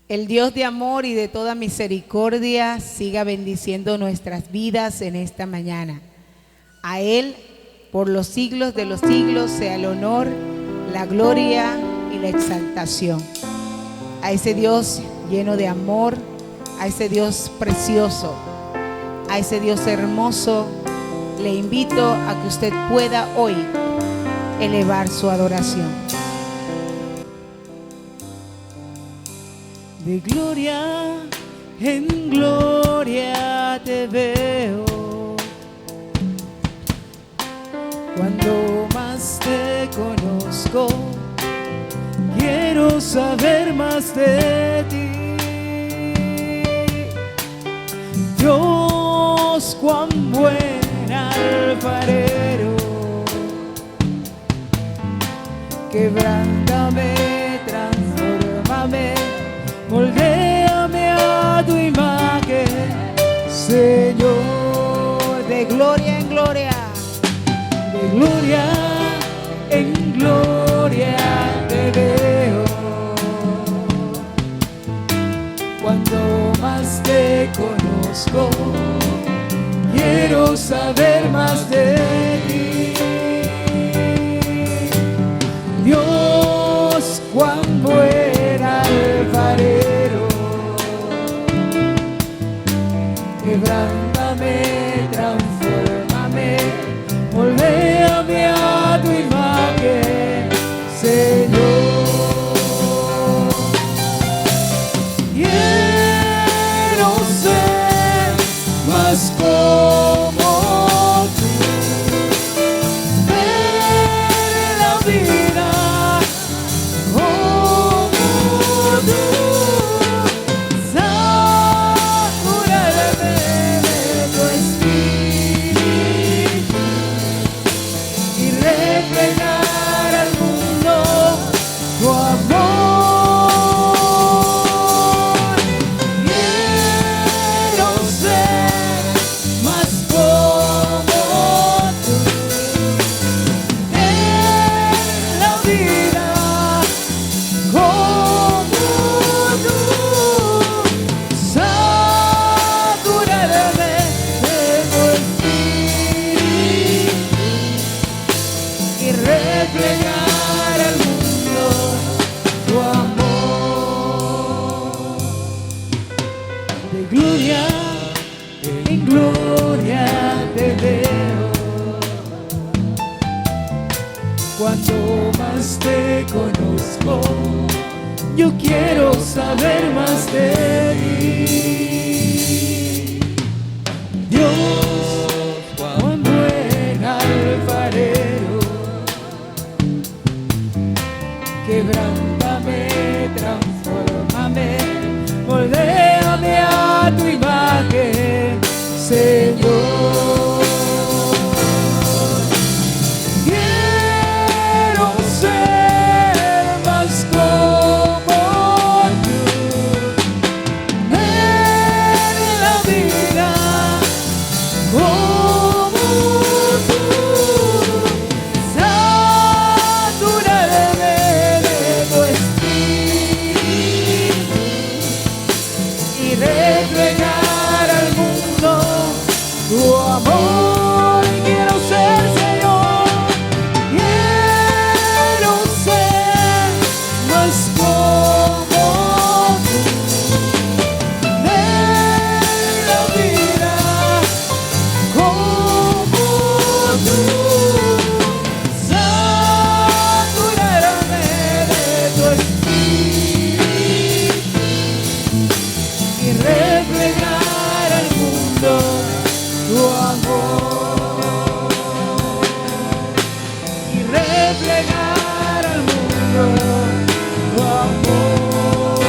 El Dios de amor y de toda misericordia siga bendiciendo nuestras vidas en esta mañana. A Él, por los siglos de los siglos, sea el honor, la gloria y la exaltación. A ese Dios lleno de amor, a ese Dios precioso, a ese Dios hermoso, le invito a que usted pueda hoy elevar su adoración. De gloria en gloria te veo, cuando más te conozco, quiero saber más de ti. Dios, cuán buen alfarero, quebrántame, transfórmame, moldéame a tu imagen, Señor. De gloria en gloria, de gloria en gloria te veo, cuando más te conozco, quiero saber más de ti. Dios, cuán buen alfarero, quebrántame, transfórmame, moldéame a tu imagen, Señor. Quiero ser más como tú, ver la vida como tú, saturarme de tu espíritu y reflejar al mundo tu amor. Quiero ser más como tú, en la vida como tú, saturarme de tu espíritu y reflejar al mundo tu amor. De gloria en gloria te veo, cuando más te conozco, yo quiero saber más de ti. Dios, cuán buen alfarero, quebrántame, transfórmame, moldéame a tu imagen, Señor. Quiero ser más como tú, en la vida como tú, saturarme de tu espíritu y reflejar al mundo tu amor. Quiero ser, Señor, quiero ser más como tú, en la vida como tú, saturarme de tu espíritu y reflejar al mundo tu amor, y reflejar al mundo tu amor,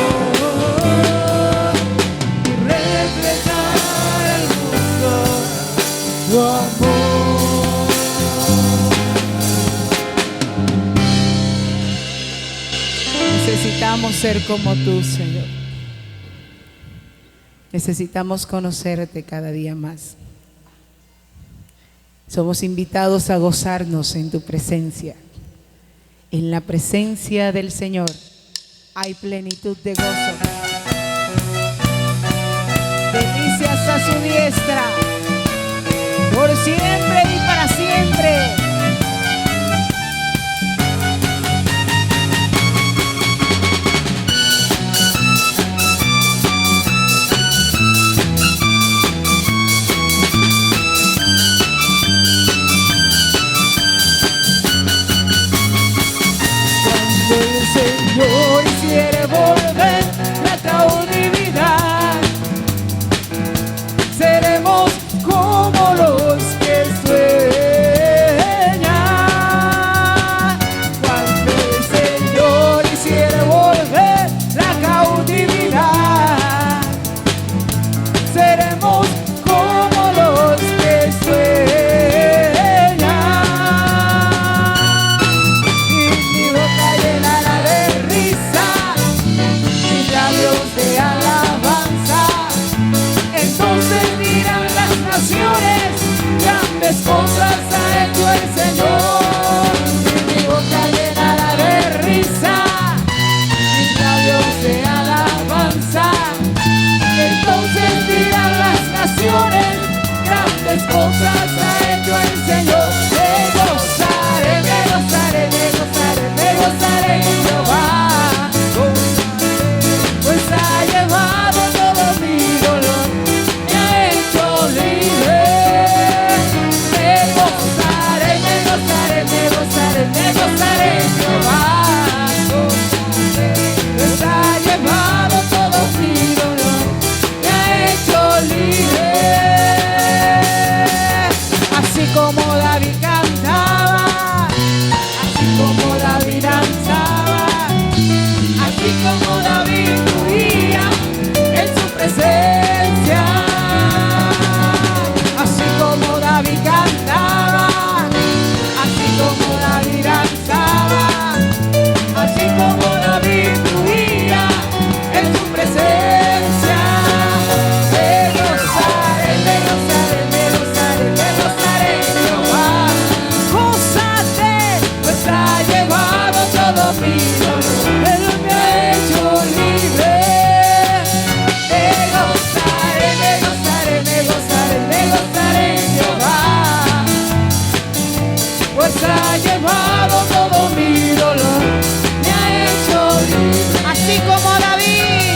y reflejar al mundo tu amor. necesitamos ser como tú, Señor. Necesitamos conocerte cada día más. Somos invitados a gozarnos en tu presencia. En la presencia del Señor hay plenitud de gozo. sentados a su diestra, por siempre y para siempre. El Señor hiciere volver la cautividad, seremos como los que sueñan. Cuando el Señor hiciere volver la cautividad, seremos como los que sueñan. Y mi boca llenará de risa, mis labios de alabanza. Entonces dirán las naciones, grandes cosas ha hecho el Señor. Y mi boca llenará de risa, mis labios de alabanza. Entonces dirán las naciones, grandes cosas ha hecho el Señor. Me gozaré, me gozaré, me gozaré, me gozaré en Jehová. Pues ha llevado todo mi dolor, me ha hecho libre. Me gozaré, me gozaré, me gozaré, me gozaré en Jehová. Pues ha llevado todo mi dolor, me ha hecho libre. Así como David cantaba, así como David danzaba, así como David fluía en su presencia. Así como David cantaba, así como David danzaba, así como David fluía en su presencia. Me gozaré, me gozaré, me gozaré, me gozaré en Jehová. Gózate, pues ha llevado todo mi dolor, Él me ha hecho libre. Me gozaré, me gozaré, me gozaré, me gozaré en Jehová. Pues ha llevado todo mi dolor, me ha hecho libre. Así como David,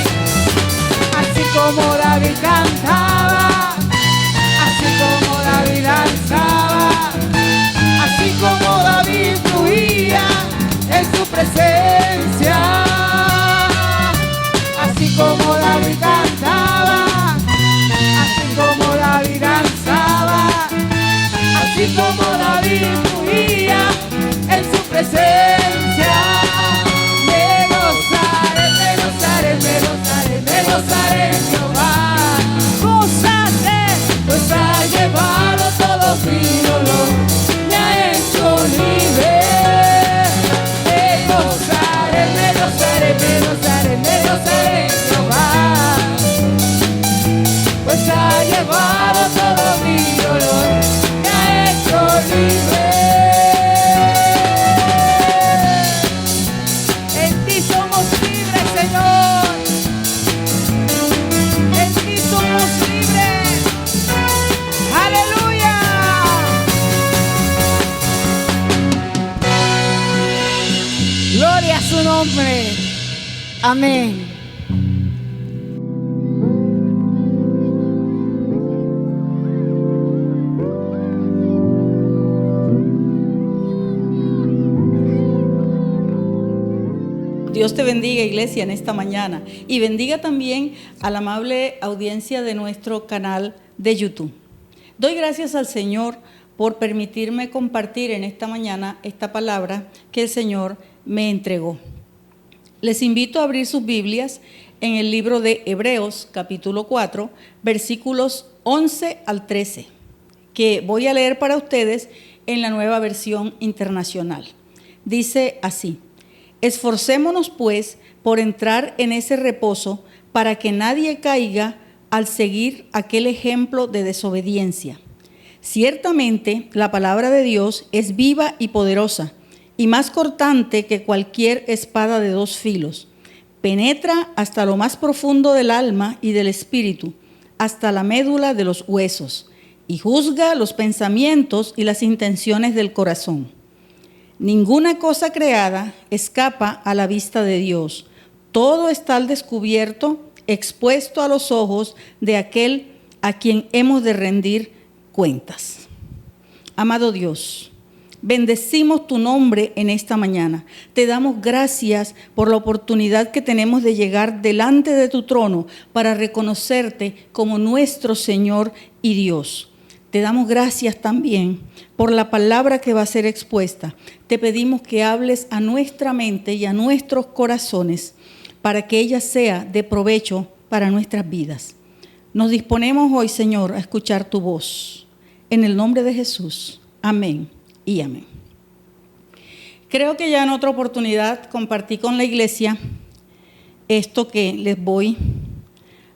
Así como David cantaba, así como David danzaba, así como David fluía en su presencia. Así como David cantaba, así como David danzaba, así como David fluía en su presencia. Me gozaré, me gozaré, me gozaré, me gozaré en Jehová. Gózate, pues ha llevado todo mi dolor, me ha hecho libre. Me gozaré, me gozaré, me gozaré, me gozaré en Jehová. Pues ha llevado todo mi dolor, me ha hecho libre. en ti somos libres, Señor. En ti somos libres. Aleluya. Gloria a su nombre. Amén. Dios te bendiga, iglesia, en esta mañana, y bendiga también a la amable audiencia de nuestro canal de YouTube. Doy gracias al Señor por permitirme compartir en esta mañana esta palabra que el Señor me entregó. Les invito a abrir sus Biblias en el libro de Hebreos, capítulo 4, versículos 11 al 13, que voy a leer para ustedes en la Nueva Versión Internacional. Dice así: esforcémonos pues por entrar en ese reposo, para que nadie caiga al seguir aquel ejemplo de desobediencia. Ciertamente la palabra de Dios es viva y poderosa, y más cortante que cualquier espada de dos filos. Penetra hasta lo más profundo del alma y del espíritu, hasta la médula de los huesos y juzga los pensamientos y las intenciones del corazón. Ninguna cosa creada escapa a la vista de Dios. Todo está al descubierto, expuesto a los ojos de aquel a quien hemos de rendir cuentas. Amado Dios, bendecimos tu nombre en esta mañana. Te damos gracias por la oportunidad que tenemos de llegar delante de tu trono para reconocerte como nuestro Señor y Dios. Te damos gracias también por la palabra que va a ser expuesta. Te pedimos que hables a nuestra mente y a nuestros corazones para que ella sea de provecho para nuestras vidas. Nos disponemos hoy, Señor, a escuchar tu voz. En el nombre de Jesús. Amén y amén. Creo que ya en otra oportunidad compartí con la iglesia esto que les voy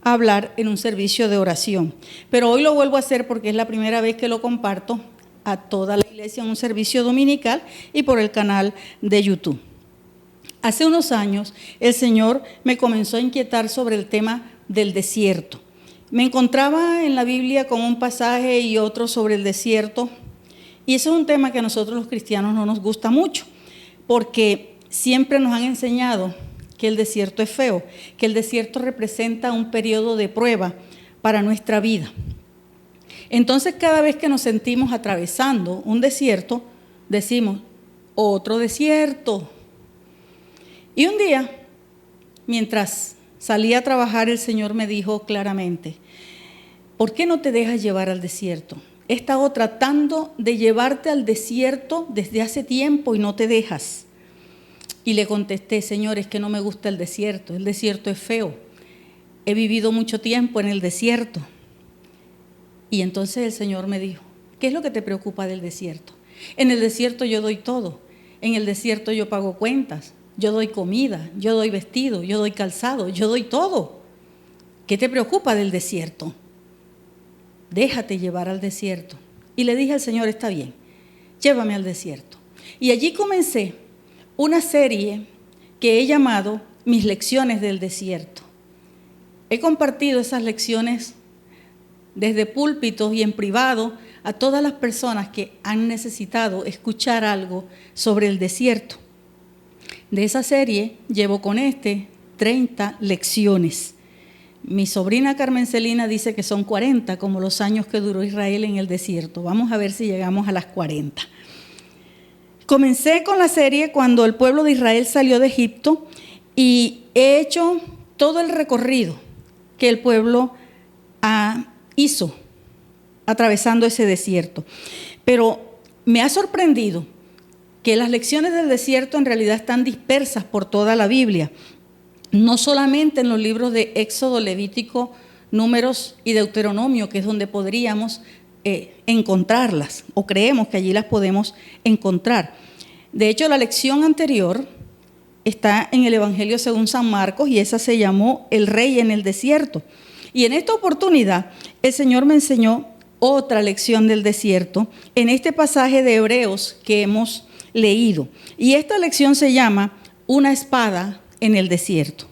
a hablar en un servicio de oración. Pero hoy lo vuelvo a hacer porque es la primera vez que lo comparto a toda la iglesia en un servicio dominical y por el canal de YouTube. Hace unos años el Señor me comenzó a inquietar sobre el tema del desierto. Me encontraba en la Biblia con un pasaje y otro sobre el desierto, y eso es un tema que a nosotros los cristianos no nos gusta mucho, porque siempre nos han enseñado que el desierto es feo, que el desierto representa un periodo de prueba para nuestra vida. Entonces, cada vez que nos sentimos atravesando un desierto, decimos, otro desierto. Y un día, mientras salía a trabajar, el Señor me dijo claramente, ¿por qué no te dejas llevar al desierto? He estado tratando de llevarte al desierto desde hace tiempo y no te dejas. Y le contesté, Señor, es que no me gusta el desierto es feo. He vivido mucho tiempo en el desierto. Y entonces el Señor me dijo, ¿qué es lo que te preocupa del desierto? En el desierto yo doy todo. En el desierto yo pago cuentas, yo doy comida, yo doy vestido, yo doy calzado, yo doy todo. ¿Qué te preocupa del desierto? Déjate llevar al desierto. Y le dije al Señor, está bien, llévame al desierto. Y allí comencé una serie que he llamado Mis lecciones del desierto. He compartido esas lecciones desde púlpitos y en privado a todas las personas que han necesitado escuchar algo sobre el desierto. De esa serie llevo con 30 lecciones. Mi sobrina Carmen Celina dice que son 40, como los años que duró Israel en el desierto. Vamos a ver si llegamos a las 40. Comencé con la serie cuando el pueblo de Israel salió de Egipto y he hecho todo el recorrido que el pueblo hizo atravesando ese desierto. Pero me ha sorprendido que las lecciones del desierto en realidad están dispersas por toda la Biblia. No solamente en los libros de Éxodo, Levítico, Números y Deuteronomio, que es donde podríamos encontrarlas, o creemos que allí las podemos encontrar. De hecho, la lección anterior está en el Evangelio según San Marcos y esa se llamó El Rey en el Desierto. Y en esta oportunidad el Señor me enseñó otra lección del desierto en este pasaje de Hebreos que hemos leído. Y esta lección se llama Una espada en el desierto.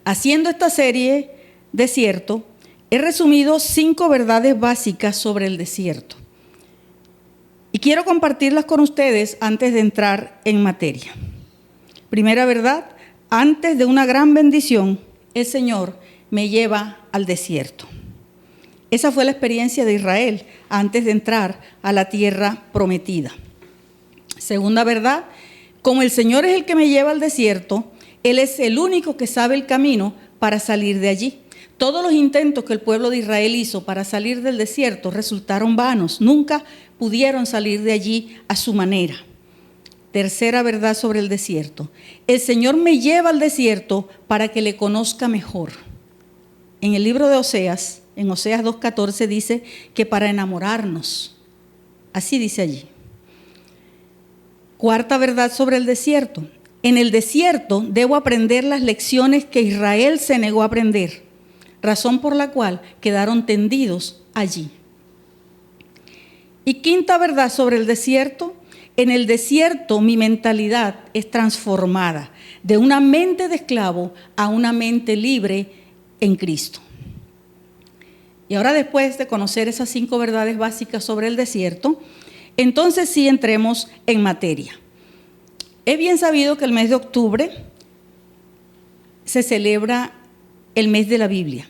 Haciendo esta serie Desierto, he resumido 5 verdades básicas sobre el desierto. Y quiero compartirlas con ustedes antes de entrar en materia. Primera verdad, antes de una gran bendición, el Señor me lleva al desierto. Esa fue la experiencia de Israel antes de entrar a la tierra prometida. Segunda verdad, como el Señor es el que me lleva al desierto, Él es el único que sabe el camino para salir de allí. Todos los intentos que el pueblo de Israel hizo para salir del desierto resultaron vanos. Nunca pudieron salir de allí a su manera. Tercera verdad sobre el desierto. El Señor me lleva al desierto para que le conozca mejor. En el libro de Oseas, en Oseas 2:14 dice que para enamorarnos. Así dice allí. Cuarta verdad sobre el desierto. En el desierto debo aprender las lecciones que Israel se negó a aprender, razón por la cual quedaron tendidos allí. Y quinta verdad sobre el desierto. En el desierto mi mentalidad es transformada de una mente de esclavo a una mente libre en Cristo. Y ahora, después de conocer esas 5 verdades básicas sobre el desierto, entonces sí entremos en materia. Es bien sabido que el mes de octubre se celebra el mes de la Biblia.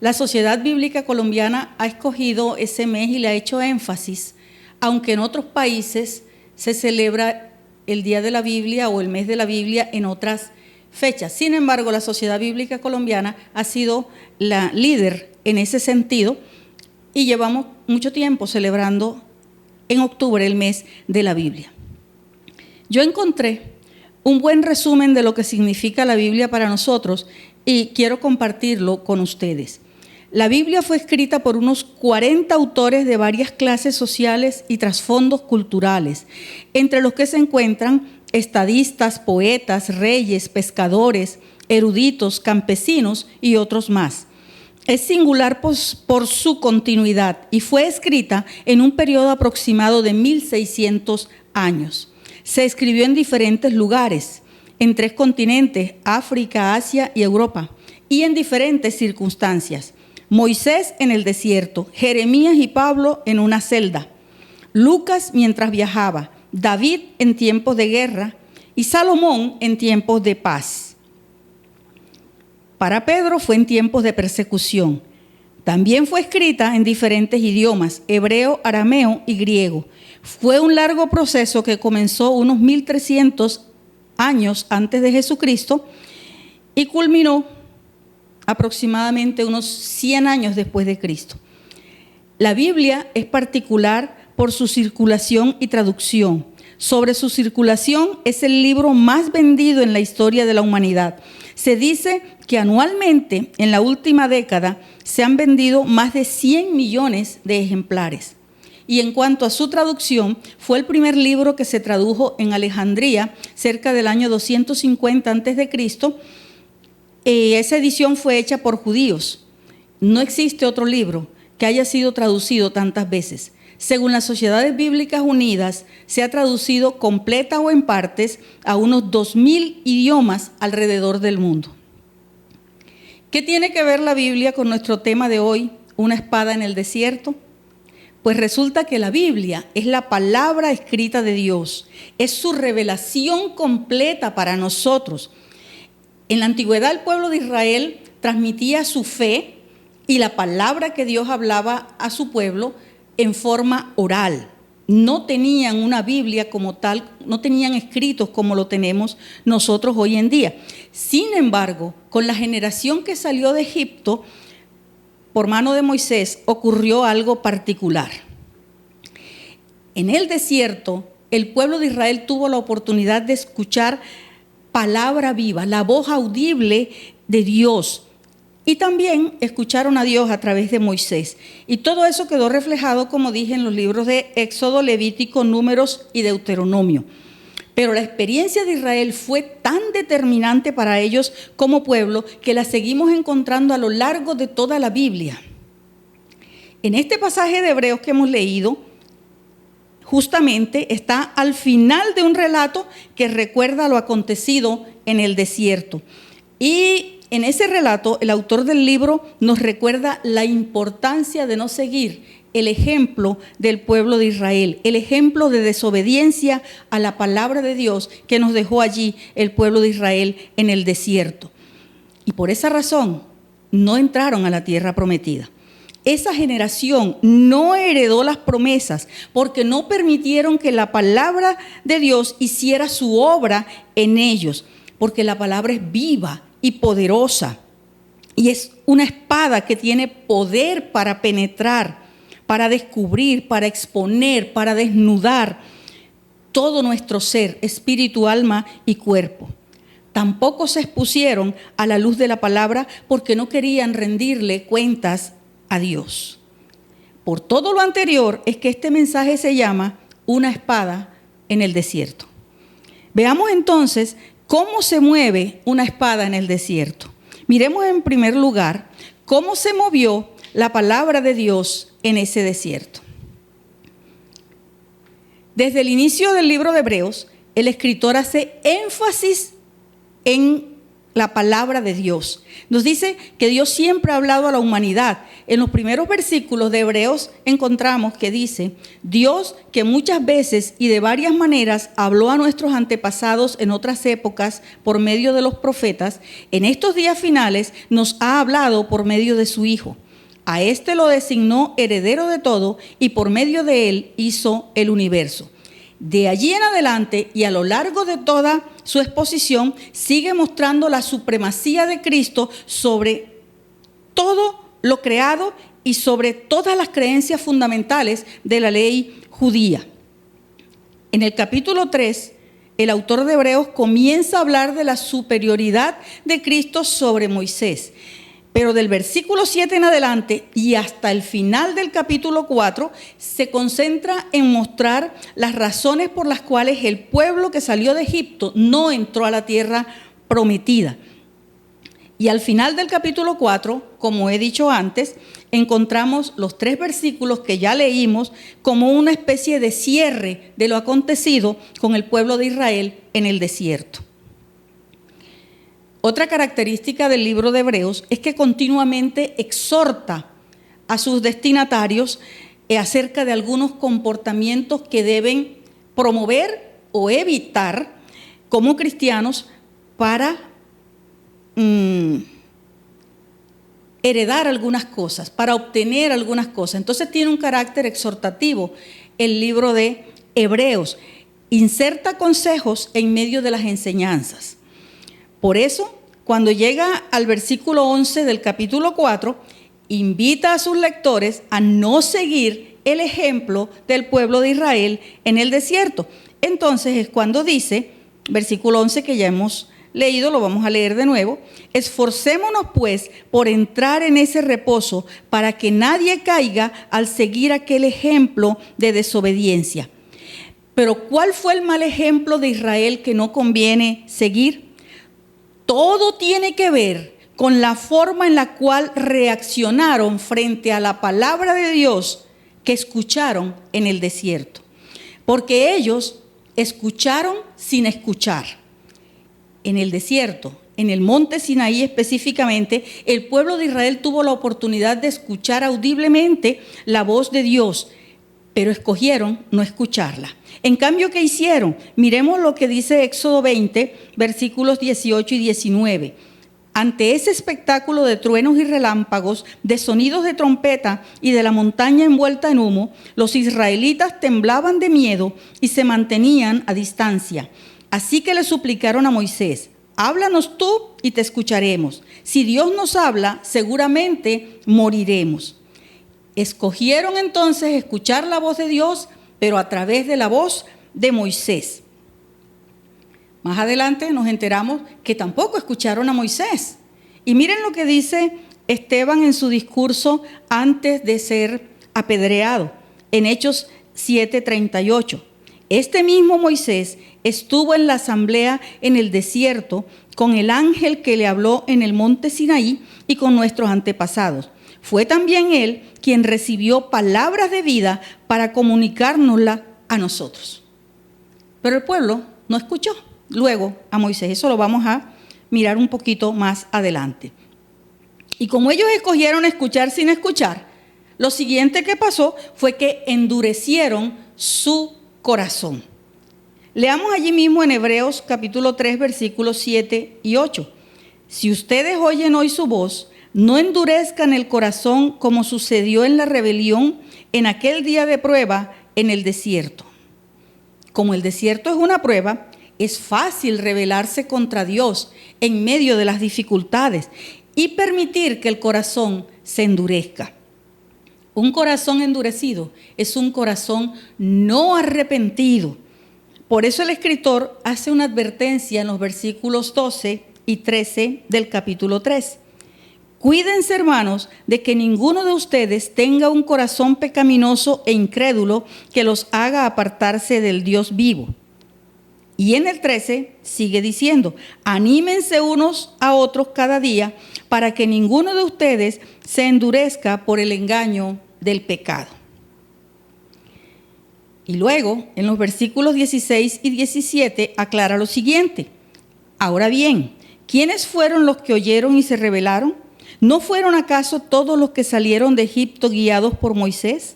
La Sociedad Bíblica Colombiana ha escogido ese mes y le ha hecho énfasis, aunque en otros países se celebra el Día de la Biblia o el mes de la Biblia en otras fechas. Sin embargo, la Sociedad Bíblica Colombiana ha sido la líder en ese sentido y llevamos mucho tiempo celebrando en octubre el mes de la Biblia. Yo encontré un buen resumen de lo que significa la Biblia para nosotros y quiero compartirlo con ustedes. La Biblia fue escrita por unos 40 autores de varias clases sociales y trasfondos culturales, entre los que se encuentran estadistas, poetas, reyes, pescadores, eruditos, campesinos y otros más. Es singular por su continuidad y fue escrita en un periodo aproximado de 1600 años. Se escribió en diferentes lugares, en 3 continentes, África, Asia y Europa, y en diferentes circunstancias. Moisés en el desierto, Jeremías y Pablo en una celda, Lucas mientras viajaba, David en tiempos de guerra y Salomón en tiempos de paz. Para Pedro fue en tiempos de persecución. También fue escrita en diferentes idiomas, hebreo, arameo y griego. Fue un largo proceso que comenzó unos 1300 años antes de Jesucristo y culminó aproximadamente unos 100 años después de Cristo. La Biblia es particular por su circulación y traducción. Sobre su circulación, es el libro más vendido en la historia de la humanidad. Se dice que anualmente, en la última década, se han vendido más de 100 millones de ejemplares. Y en cuanto a su traducción, fue el primer libro que se tradujo en Alejandría, cerca del año 250 a.C., esa edición fue hecha por judíos. No existe otro libro que haya sido traducido tantas veces. Según las Sociedades Bíblicas Unidas, se ha traducido completa o en partes a unos 2000 idiomas alrededor del mundo. ¿Qué tiene que ver la Biblia con nuestro tema de hoy, una espada en el desierto? Pues resulta que la Biblia es la palabra escrita de Dios, es su revelación completa para nosotros. En la antigüedad, el pueblo de Israel transmitía su fe y la palabra que Dios hablaba a su pueblo en forma oral. No tenían una Biblia como tal, no tenían escritos como lo tenemos nosotros hoy en día. Sin embargo, con la generación que salió de Egipto, por mano de Moisés, ocurrió algo particular. En el desierto, el pueblo de Israel tuvo la oportunidad de escuchar palabra viva, la voz audible de Dios. Y también escucharon a Dios a través de Moisés. Y todo eso quedó reflejado, como dije, en los libros de Éxodo, Levítico, Números y Deuteronomio. Pero la experiencia de Israel fue tan determinante para ellos como pueblo que la seguimos encontrando a lo largo de toda la Biblia. En este pasaje de Hebreos que hemos leído, justamente está al final de un relato que recuerda lo acontecido en el desierto. Y en ese relato, el autor del libro nos recuerda la importancia de no seguir el ejemplo del pueblo de Israel, el ejemplo de desobediencia a la palabra de Dios que nos dejó allí el pueblo de Israel en el desierto. Y por esa razón no entraron a la tierra prometida. Esa generación no heredó las promesas porque no permitieron que la palabra de Dios hiciera su obra en ellos, porque la palabra es viva y poderosa y es una espada que tiene poder para penetrar, para descubrir, para exponer, para desnudar todo nuestro ser, espíritu, alma y cuerpo. Tampoco se expusieron a la luz de la palabra porque no querían rendirle cuentas a Dios. Por todo lo anterior es que este mensaje se llama una espada en el desierto. Veamos entonces cómo se mueve una espada en el desierto. Miremos en primer lugar cómo se movió la palabra de Dios en ese desierto. Desde el inicio del libro de Hebreos, el escritor hace énfasis en la palabra de Dios. Nos dice que Dios siempre ha hablado a la humanidad. En los primeros versículos de Hebreos encontramos que dice: Dios, que muchas veces y de varias maneras habló a nuestros antepasados en otras épocas por medio de los profetas, en estos días finales nos ha hablado por medio de su Hijo. A este lo designó heredero de todo y por medio de él hizo el universo. De allí en adelante y a lo largo de toda su exposición sigue mostrando la supremacía de Cristo sobre todo lo creado y sobre todas las creencias fundamentales de la ley judía. En el capítulo 3, el autor de Hebreos comienza a hablar de la superioridad de Cristo sobre Moisés. Pero del versículo 7 en adelante y hasta el final del capítulo 4 se concentra en mostrar las razones por las cuales el pueblo que salió de Egipto no entró a la tierra prometida. Y al final del capítulo 4, como he dicho antes, encontramos los 3 versículos que ya leímos como una especie de cierre de lo acontecido con el pueblo de Israel en el desierto. Otra característica del libro de Hebreos es que continuamente exhorta a sus destinatarios acerca de algunos comportamientos que deben promover o evitar como cristianos para heredar algunas cosas, para obtener algunas cosas. Entonces tiene un carácter exhortativo el libro de Hebreos. Inserta consejos en medio de las enseñanzas. Por eso, cuando llega al versículo 11 del capítulo 4, invita a sus lectores a no seguir el ejemplo del pueblo de Israel en el desierto. Entonces es cuando dice, versículo 11 que ya hemos leído, lo vamos a leer de nuevo: esforcémonos pues por entrar en ese reposo para que nadie caiga al seguir aquel ejemplo de desobediencia. Pero ¿cuál fue el mal ejemplo de Israel que no conviene seguir? Todo tiene que ver con la forma en la cual reaccionaron frente a la palabra de Dios que escucharon en el desierto. Porque ellos escucharon sin escuchar. En el desierto, en el monte Sinaí específicamente, el pueblo de Israel tuvo la oportunidad de escuchar audiblemente la voz de Dios, pero escogieron no escucharla. En cambio, ¿qué hicieron? Miremos lo que dice Éxodo 20, versículos 18 y 19. Ante ese espectáculo de truenos y relámpagos, de sonidos de trompeta y de la montaña envuelta en humo, los israelitas temblaban de miedo y se mantenían a distancia. Así que le suplicaron a Moisés: háblanos tú y te escucharemos. Si Dios nos habla, seguramente moriremos. Escogieron entonces escuchar la voz de Dios, pero a través de la voz de Moisés. Más adelante nos enteramos que tampoco escucharon a Moisés. Y miren lo que dice Esteban en su discurso antes de ser apedreado, en Hechos 7:38. Este mismo Moisés estuvo en la asamblea en el desierto con el ángel que le habló en el monte Sinaí y con nuestros antepasados. Fue también él quien recibió palabras de vida para comunicárnoslas a nosotros. Pero el pueblo no escuchó luego a Moisés. Eso lo vamos a mirar un poquito más adelante. Y como ellos escogieron escuchar sin escuchar, lo siguiente que pasó fue que endurecieron su corazón. Leamos allí mismo en Hebreos capítulo 3, versículos 7 y 8. Si ustedes oyen hoy su voz, no endurezcan el corazón como sucedió en la rebelión en aquel día de prueba en el desierto. Como el desierto es una prueba, es fácil rebelarse contra Dios en medio de las dificultades y permitir que el corazón se endurezca. Un corazón endurecido es un corazón no arrepentido. Por eso el escritor hace una advertencia en los versículos 12 y 13 del capítulo 3. Cuídense, hermanos, de que ninguno de ustedes tenga un corazón pecaminoso e incrédulo que los haga apartarse del Dios vivo. Y en el 13 sigue diciendo: anímense unos a otros cada día para que ninguno de ustedes se endurezca por el engaño del pecado. Y luego, en los versículos 16 y 17, aclara lo siguiente: ahora bien, ¿Quiénes fueron los que oyeron y se rebelaron? ¿No fueron acaso todos los que salieron de Egipto guiados por Moisés?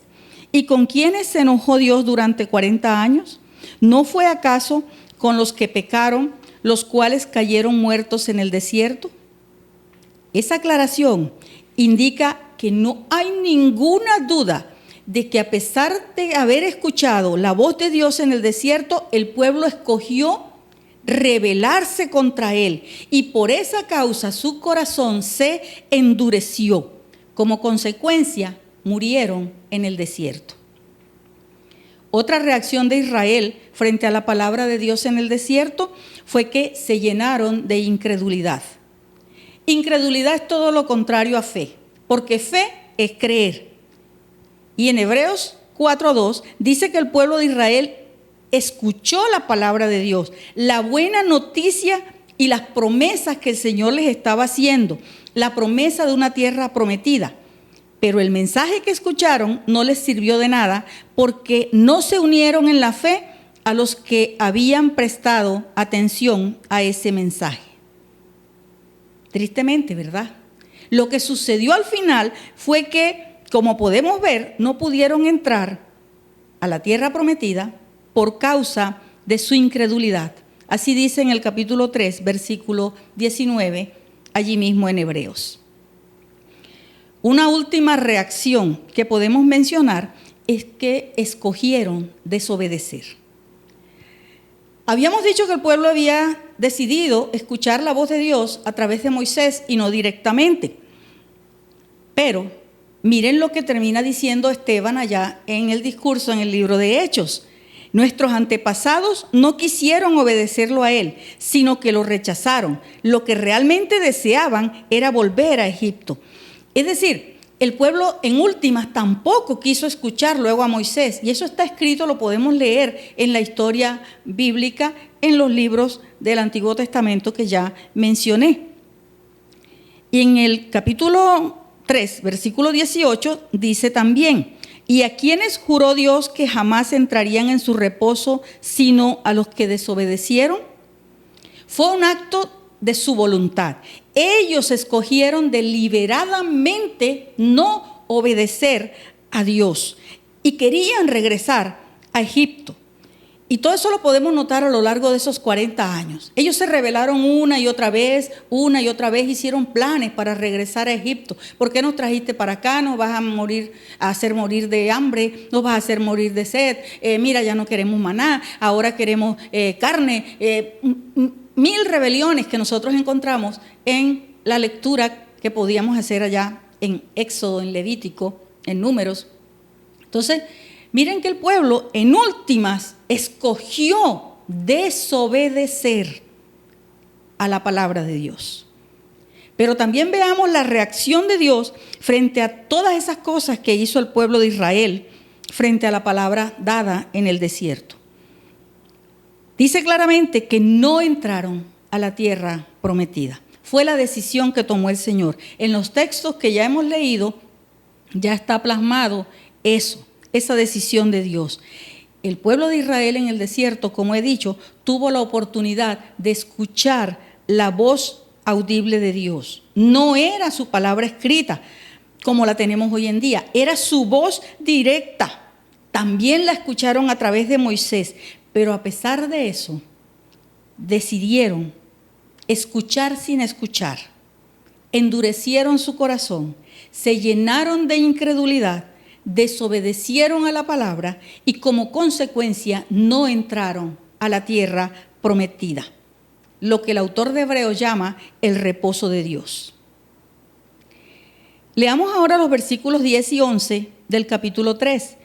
¿Y con quiénes se enojó Dios durante 40 años? ¿No fue acaso con los que pecaron, los cuales cayeron muertos en el desierto? Esa aclaración indica que no hay ninguna duda de que a pesar de haber escuchado la voz de Dios en el desierto, el pueblo escogió rebelarse contra él y por esa causa su corazón se endureció. Como consecuencia, murieron en el desierto. Otra reacción de Israel frente a la palabra de Dios en el desierto fue que se llenaron de incredulidad. Incredulidad es todo lo contrario a fe, porque fe es creer. Y en Hebreos 4:2 dice que el pueblo de Israel escuchó la palabra de Dios, la buena noticia y las promesas que el Señor les estaba haciendo, la promesa de una tierra prometida. Pero el mensaje que escucharon no les sirvió de nada porque no se unieron en la fe a los que habían prestado atención a ese mensaje. Tristemente, ¿verdad? Lo que sucedió al final fue que, como podemos ver, no pudieron entrar a la tierra prometida por causa de su incredulidad. Así dice en el capítulo 3, versículo 19, allí mismo en Hebreos. Una última reacción que podemos mencionar es que escogieron desobedecer. Habíamos dicho que el pueblo había decidido escuchar la voz de Dios a través de Moisés y no directamente. Pero miren lo que termina diciendo Esteban allá en el discurso en el libro de Hechos. Nuestros antepasados no quisieron obedecerlo a él, sino que lo rechazaron. Lo que realmente deseaban era volver a Egipto. Es decir, el pueblo en últimas tampoco quiso escuchar luego a Moisés. Y eso está escrito, lo podemos leer en la historia bíblica, en los libros del Antiguo Testamento que ya mencioné. Y en el capítulo 3, versículo 18, dice también: ¿y a quienes juró Dios que jamás entrarían en su reposo, sino a los que desobedecieron? Fue un acto de su voluntad. Ellos escogieron deliberadamente no obedecer a Dios y querían regresar a Egipto. Y todo eso lo podemos notar a lo largo de esos 40 años. Ellos se rebelaron una y otra vez, hicieron planes para regresar a Egipto. ¿Por qué nos trajiste para acá? Nos vas a hacer morir de hambre, nos vas a hacer morir de sed. Mira, ya no queremos maná, ahora queremos carne. Mil rebeliones que nosotros encontramos en la lectura que podíamos hacer allá en Éxodo, en Levítico, en Números. Entonces, miren que el pueblo en últimas escogió desobedecer a la palabra de Dios. Pero también veamos la reacción de Dios frente a todas esas cosas que hizo el pueblo de Israel frente a la palabra dada en el desierto. Dice claramente que no entraron a la tierra prometida. Fue la decisión que tomó el Señor. En los textos que ya hemos leído, ya está plasmado eso, esa decisión de Dios. El pueblo de Israel en el desierto, como he dicho, tuvo la oportunidad de escuchar la voz audible de Dios. No era su palabra escrita como la tenemos hoy en día, era su voz directa. También la escucharon a través de Moisés. Pero a pesar de eso, decidieron escuchar sin escuchar, endurecieron su corazón, se llenaron de incredulidad, desobedecieron a la palabra y como consecuencia no entraron a la tierra prometida, lo que el autor de Hebreos llama el reposo de Dios. Leamos ahora los versículos 10 y 11 del capítulo 3.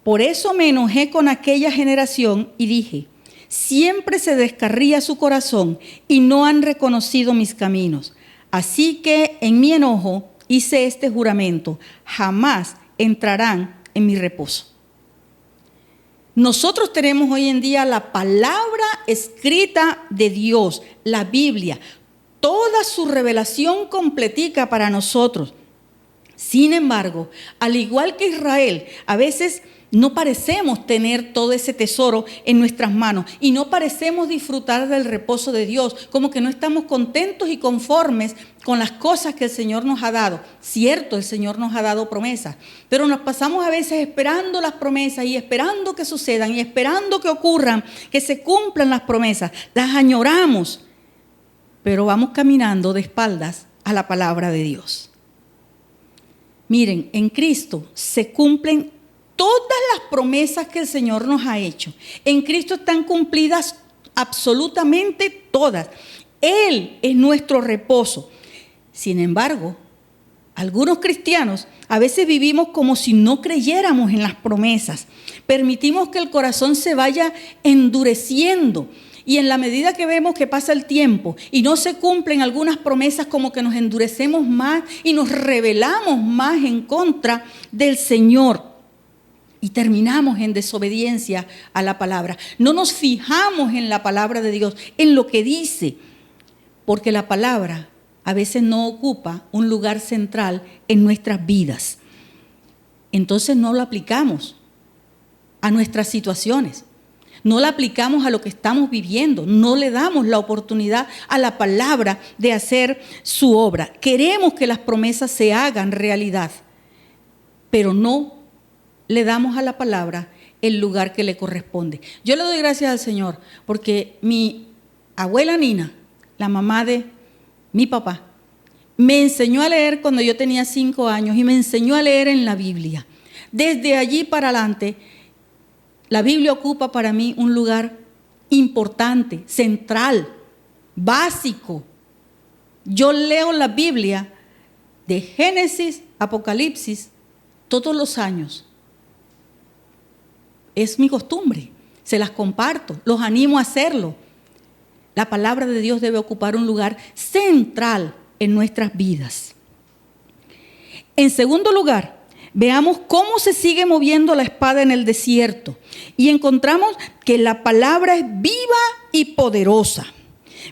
Por eso me enojé con aquella generación y dije: siempre se descarría su corazón y no han reconocido mis caminos. Así que en mi enojo hice este juramento: jamás entrarán en mi reposo. Nosotros tenemos hoy en día la palabra escrita de Dios, la Biblia, toda su revelación completica para nosotros. Sin embargo, al igual que Israel, a veces no parecemos tener todo ese tesoro en nuestras manos y no parecemos disfrutar del reposo de Dios, como que no estamos contentos y conformes con las cosas que el Señor nos ha dado. Cierto, el Señor nos ha dado promesas, pero nos pasamos a veces esperando las promesas y esperando que sucedan y esperando que ocurran, que se cumplan las promesas. Las añoramos, pero vamos caminando de espaldas a la palabra de Dios. Miren, en Cristo se cumplen todas las promesas que el Señor nos ha hecho. En Cristo están cumplidas absolutamente todas. Él es nuestro reposo. Sin embargo, algunos cristianos a veces vivimos como si no creyéramos en las promesas. Permitimos que el corazón se vaya endureciendo. Y en la medida que vemos que pasa el tiempo y no se cumplen algunas promesas, como que nos endurecemos más y nos rebelamos más en contra del Señor. Y terminamos en desobediencia a la palabra. No nos fijamos en la palabra de Dios, en lo que dice, porque la palabra a veces no ocupa un lugar central en nuestras vidas. Entonces no lo aplicamos a nuestras situaciones, no la aplicamos a lo que estamos viviendo, no le damos la oportunidad a la palabra de hacer su obra. Queremos que las promesas se hagan realidad, pero no le damos a la palabra el lugar que le corresponde. Yo le doy gracias al Señor porque mi abuela Nina, la mamá de mi papá, me enseñó a leer cuando yo tenía 5 años y me enseñó a leer en la Biblia. Desde allí para adelante, la Biblia ocupa para mí un lugar importante, central, básico. Yo leo la Biblia de Génesis, Apocalipsis, todos los años. Es mi costumbre, se las comparto, los animo a hacerlo. La palabra de Dios debe ocupar un lugar central en nuestras vidas. En segundo lugar, veamos cómo se sigue moviendo la espada en el desierto. Y encontramos que la palabra es viva y poderosa.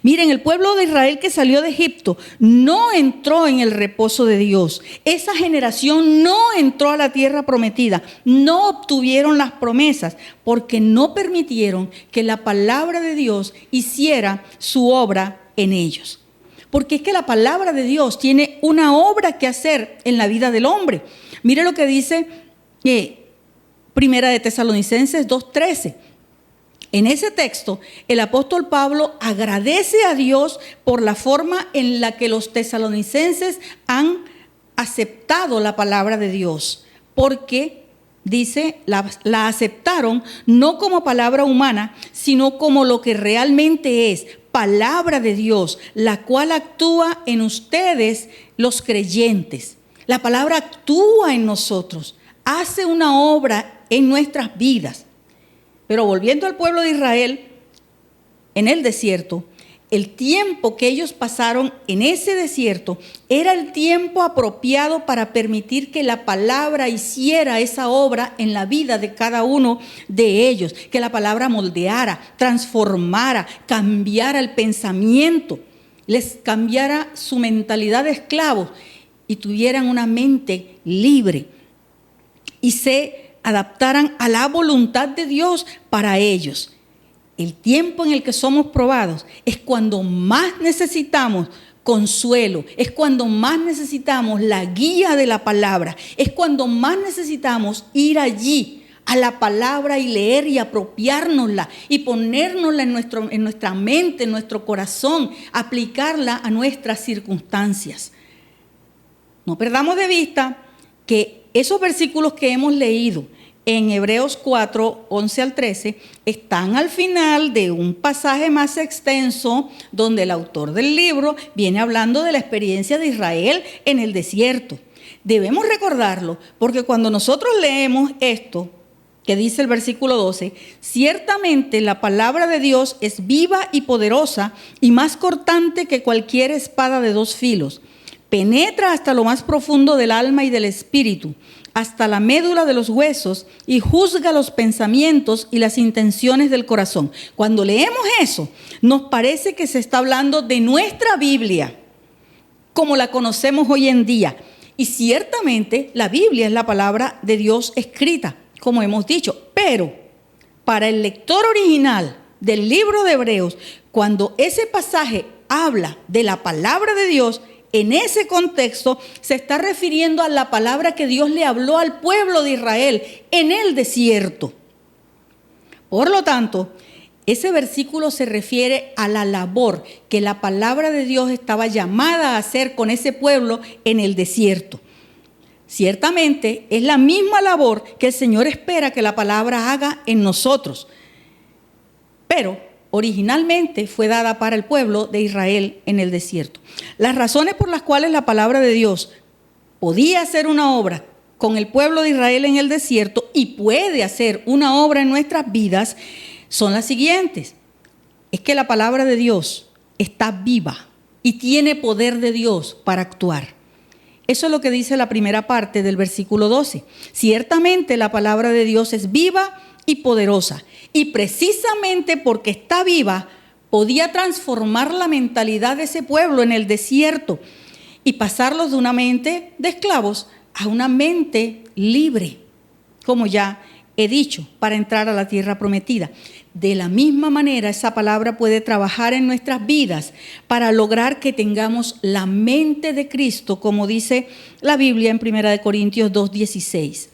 Miren, el pueblo de Israel que salió de Egipto no entró en el reposo de Dios. Esa generación no entró a la tierra prometida, no obtuvieron las promesas porque no permitieron que la palabra de Dios hiciera su obra en ellos. Porque es que la palabra de Dios tiene una obra que hacer en la vida del hombre. Mire lo que dice Primera de Tesalonicenses 2:13. En ese texto, el apóstol Pablo agradece a Dios por la forma en la que los tesalonicenses han aceptado la palabra de Dios, porque, dice, la aceptaron no como palabra humana, sino como lo que realmente es, palabra de Dios, la cual actúa en ustedes, los creyentes. La palabra actúa en nosotros, hace una obra en nuestras vidas. Pero volviendo al pueblo de Israel, en el desierto, el tiempo que ellos pasaron en ese desierto era el tiempo apropiado para permitir que la palabra hiciera esa obra en la vida de cada uno de ellos, que la palabra moldeara, transformara, cambiara el pensamiento, les cambiara su mentalidad de esclavos y tuvieran una mente libre y se adaptaran a la voluntad de Dios para ellos. El tiempo en el que somos probados es cuando más necesitamos consuelo, es cuando más necesitamos la guía de la palabra, es cuando más necesitamos ir allí a la palabra y leer y apropiárnosla y ponérnosla en nuestra mente, en nuestro corazón, aplicarla a nuestras circunstancias. No perdamos de vista que esos versículos que hemos leído en Hebreos 4, 11 al 13, están al final de un pasaje más extenso donde el autor del libro viene hablando de la experiencia de Israel en el desierto. Debemos recordarlo porque cuando nosotros leemos esto, que dice el versículo 12, ciertamente la palabra de Dios es viva y poderosa y más cortante que cualquier espada de 2 filos. Penetra hasta lo más profundo del alma y del espíritu, hasta la médula de los huesos y juzga los pensamientos y las intenciones del corazón. Cuando leemos eso, nos parece que se está hablando de nuestra Biblia, como la conocemos hoy en día. Y ciertamente la Biblia es la palabra de Dios escrita, como hemos dicho. Pero para el lector original del libro de Hebreos, cuando ese pasaje habla de la palabra de Dios, en ese contexto se está refiriendo a la palabra que Dios le habló al pueblo de Israel en el desierto. Por lo tanto, ese versículo se refiere a la labor que la palabra de Dios estaba llamada a hacer con ese pueblo en el desierto. Ciertamente es la misma labor que el Señor espera que la palabra haga en nosotros, pero originalmente fue dada para el pueblo de Israel en el desierto. Las razones por las cuales la palabra de Dios podía hacer una obra con el pueblo de Israel en el desierto y puede hacer una obra en nuestras vidas son las siguientes. Es que la palabra de Dios está viva y tiene poder de Dios para actuar. Eso es lo que dice la primera parte del versículo 12. Ciertamente la palabra de Dios es viva y poderosa. Y precisamente porque está viva, podía transformar la mentalidad de ese pueblo en el desierto y pasarlos de una mente de esclavos a una mente libre, como ya he dicho, para entrar a la tierra prometida. De la misma manera, esa palabra puede trabajar en nuestras vidas para lograr que tengamos la mente de Cristo, como dice la Biblia en 1 Corintios 2:16.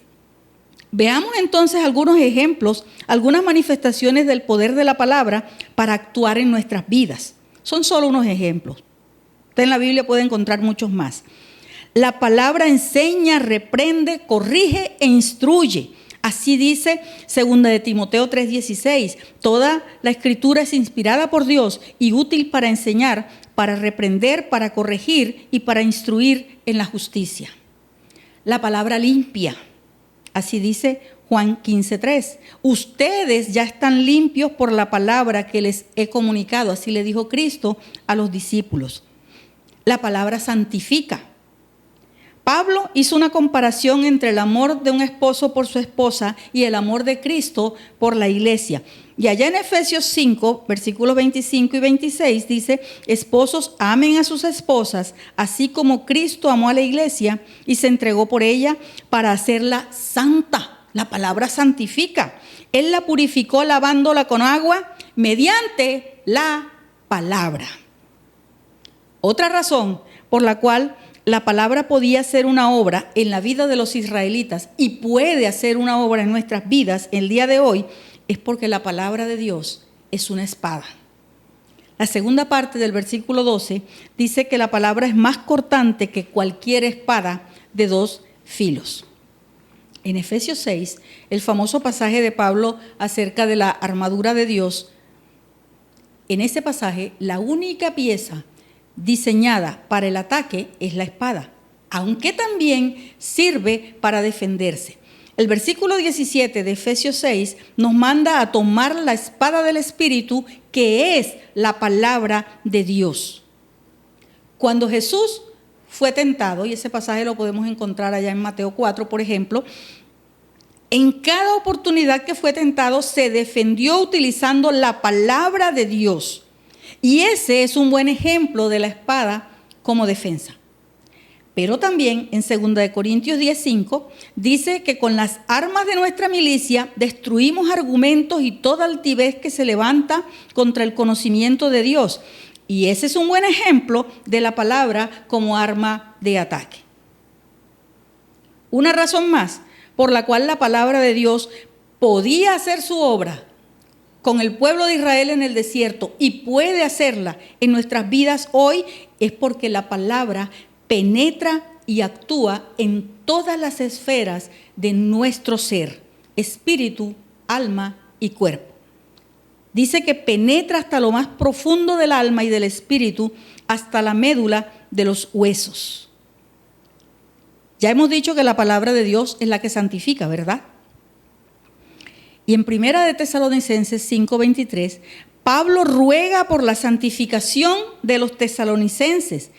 Veamos entonces algunos ejemplos, algunas manifestaciones del poder de la palabra para actuar en nuestras vidas. Son solo unos ejemplos. Usted en la Biblia puede encontrar muchos más. La palabra enseña, reprende, corrige e instruye. Así dice 2 de Timoteo 3:16. Toda la escritura es inspirada por Dios y útil para enseñar, para reprender, para corregir y para instruir en la justicia. La palabra limpia. Así dice Juan 15:3. Ustedes ya están limpios por la palabra que les he comunicado. Así le dijo Cristo a los discípulos. La palabra santifica. Pablo hizo una comparación entre el amor de un esposo por su esposa y el amor de Cristo por la iglesia. Y allá en Efesios 5, versículos 25 y 26 dice: esposos, amen a sus esposas, así como Cristo amó a la iglesia y se entregó por ella para hacerla santa. La palabra santifica. Él la purificó lavándola con agua mediante la palabra. Otra razón por la cual la palabra podía hacer una obra en la vida de los israelitas y puede hacer una obra en nuestras vidas el día de hoy es porque la palabra de Dios es una espada. La segunda parte del versículo 12 dice que la palabra es más cortante que cualquier espada de dos filos. En Efesios 6, el famoso pasaje de Pablo acerca de la armadura de Dios, en ese pasaje la única pieza diseñada para el ataque es la espada, aunque también sirve para defenderse. El versículo 17 de Efesios 6 nos manda a tomar la espada del Espíritu, que es la palabra de Dios. Cuando Jesús fue tentado, y ese pasaje lo podemos encontrar allá en Mateo 4, por ejemplo, en cada oportunidad que fue tentado se defendió utilizando la palabra de Dios. Y ese es un buen ejemplo de la espada como defensa. Pero también en 2 Corintios 10:5 dice que con las armas de nuestra milicia destruimos argumentos y toda altivez que se levanta contra el conocimiento de Dios. Y ese es un buen ejemplo de la palabra como arma de ataque. Una razón más por la cual la palabra de Dios podía hacer su obra con el pueblo de Israel en el desierto y puede hacerla en nuestras vidas hoy es porque la palabra penetra y actúa en todas las esferas de nuestro ser, espíritu, alma y cuerpo. Dice que penetra hasta lo más profundo del alma y del espíritu, hasta la médula de los huesos. Ya hemos dicho que la palabra de Dios es la que santifica, ¿verdad? Y en 1 de Tesalonicenses 5:23, Pablo ruega por la santificación de los tesalonicenses.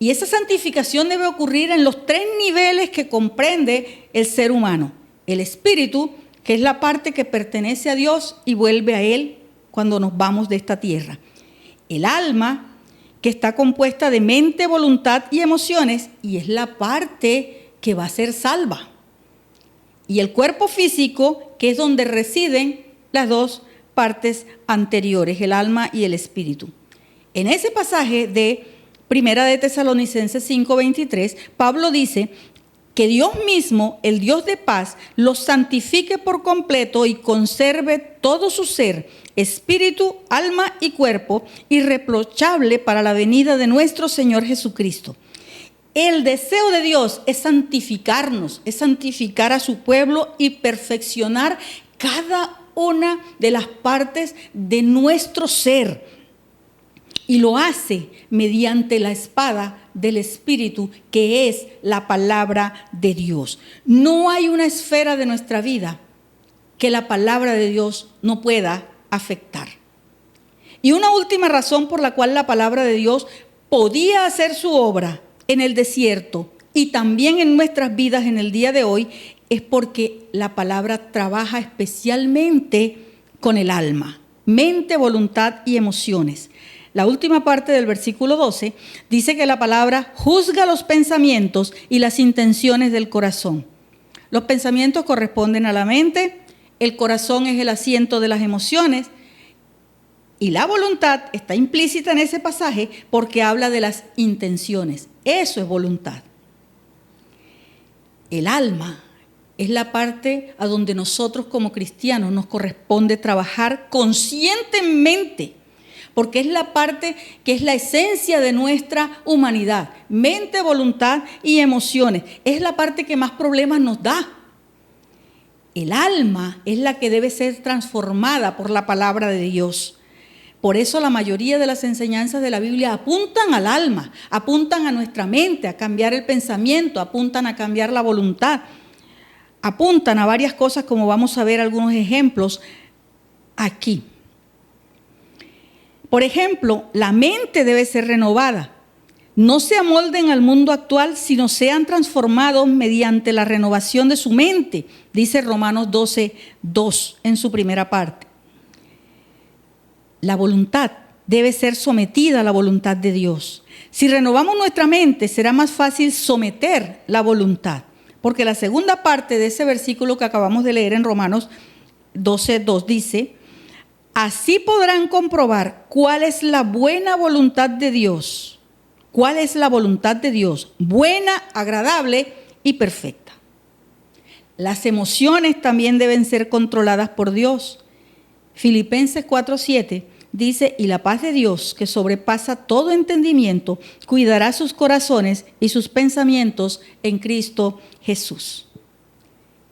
Y esa santificación debe ocurrir en los 3 niveles que comprende el ser humano. El espíritu, que es la parte que pertenece a Dios y vuelve a Él cuando nos vamos de esta tierra. El alma, que está compuesta de mente, voluntad y emociones, y es la parte que va a ser salva. Y el cuerpo físico, que es donde residen las dos partes anteriores, el alma y el espíritu. En ese pasaje de Primera de Tesalonicenses 5:23, Pablo dice que Dios mismo, el Dios de paz, los santifique por completo y conserve todo su ser, espíritu, alma y cuerpo, irreprochable para la venida de nuestro Señor Jesucristo. El deseo de Dios es santificarnos, es santificar a su pueblo y perfeccionar cada una de las partes de nuestro ser. Y lo hace mediante la espada del Espíritu, que es la palabra de Dios. No hay una esfera de nuestra vida que la palabra de Dios no pueda afectar. Y una última razón por la cual la palabra de Dios podía hacer su obra en el desierto y también en nuestras vidas en el día de hoy, es porque la palabra trabaja especialmente con el alma, mente, voluntad y emociones. La última parte del versículo 12 dice que la palabra juzga los pensamientos y las intenciones del corazón. Los pensamientos corresponden a la mente, el corazón es el asiento de las emociones y la voluntad está implícita en ese pasaje porque habla de las intenciones. Eso es voluntad. El alma es la parte a donde nosotros como cristianos nos corresponde trabajar conscientemente, porque es la parte que es la esencia de nuestra humanidad. Mente, voluntad y emociones. Es la parte que más problemas nos da. El alma es la que debe ser transformada por la palabra de Dios. Por eso la mayoría de las enseñanzas de la Biblia apuntan al alma, apuntan a nuestra mente, a cambiar el pensamiento, apuntan a cambiar la voluntad, apuntan a varias cosas como vamos a ver algunos ejemplos aquí. Por ejemplo, la mente debe ser renovada. No se amolden al mundo actual, sino sean transformados mediante la renovación de su mente, dice Romanos 12:2 en su primera parte. La voluntad debe ser sometida a la voluntad de Dios. Si renovamos nuestra mente, será más fácil someter la voluntad, porque la segunda parte de ese versículo que acabamos de leer en Romanos 12:2 dice: así podrán comprobar cuál es la buena voluntad de Dios. ¿Cuál es la voluntad de Dios? Buena, agradable y perfecta. Las emociones también deben ser controladas por Dios. Filipenses 4:7 dice: y la paz de Dios, que sobrepasa todo entendimiento, cuidará sus corazones y sus pensamientos en Cristo Jesús.